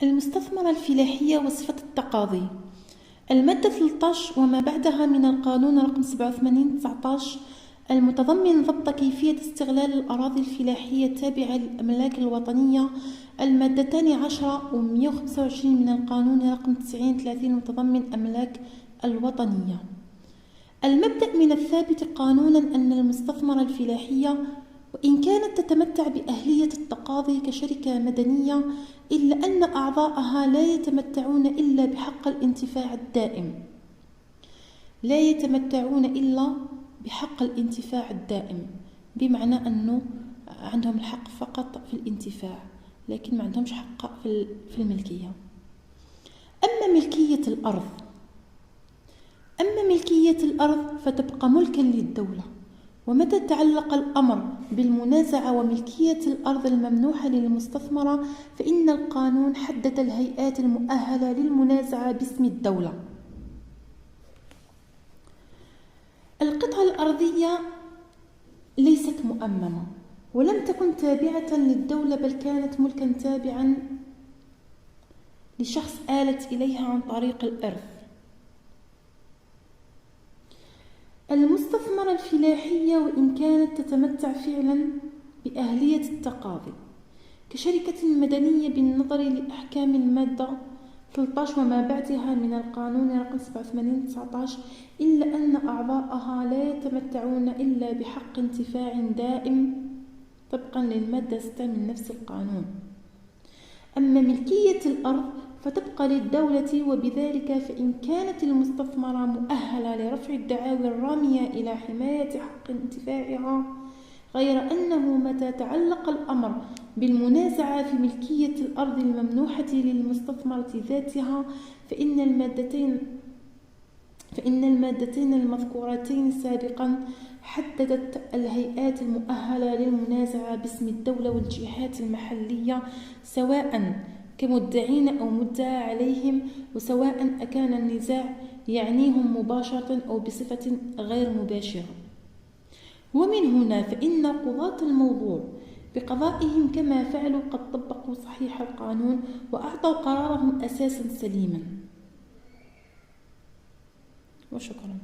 المستثمرة الفلاحية وصفة التقاضي. المادة 13 وما بعدها من القانون رقم 87/19 المتضمن ضبط كيفية استغلال الأراضي الفلاحية التابعة للأملاك الوطنية. المادتان 10 و 125 من القانون رقم 90/30 المتضمن أملاك الوطنية. المبدأ من الثابت قانونا أن المستثمرة الفلاحية وإن كانت تتمتع بأهلية التقاضي كشركة مدنية إلا أن أعضاءها لا يتمتعون إلا بحق الانتفاع الدائم. بمعنى أنه عندهم الحق فقط في الانتفاع، لكن ما عندهمش حق في الملكية. أما ملكية الأرض فتبقى ملكا للدولة، ومتى تعلق الأمر بالمنازعة وملكية الأرض الممنوحة للمستثمرة فإن القانون حدد الهيئات المؤهلة للمنازعة باسم الدولة. القطعة الأرضية ليست مؤممة ولم تكن تابعة للدولة، بل كانت ملكا تابعا لشخص آلت إليها عن طريق الإرث. المستثمرة الفلاحية وإن كانت تتمتع فعلا بأهلية التقاضي كشركة مدنية بالنظر لأحكام المادة 13 وما بعدها من القانون رقم 87/19 إلا أن أعضاءها لا يتمتعون إلا بحق انتفاع دائم طبقا للمادة 6 من نفس القانون. أما ملكية الأرض فتبقى للدولة، وبذلك فإن كانت المستثمرة مؤهلة لرفع الدعاوى الرامية إلى حماية حق انتفاعها، غير أنه متى تعلق الأمر بالمنازعة في ملكية الأرض الممنوحة للمستثمرة ذاتها فإن المادتين المذكورتين سابقا حددت الهيئات المؤهلة للمنازعة باسم الدولة والجهات المحلية سواء كمدعين أو مدعى عليهم، وسواء أكان النزاع يعنيهم مباشرة أو بصفة غير مباشرة. ومن هنا فإن قضاة الموضوع بقضائهم كما فعلوا قد طبقوا صحيح القانون وأعطوا قرارهم أساسا سليما. وشكرا.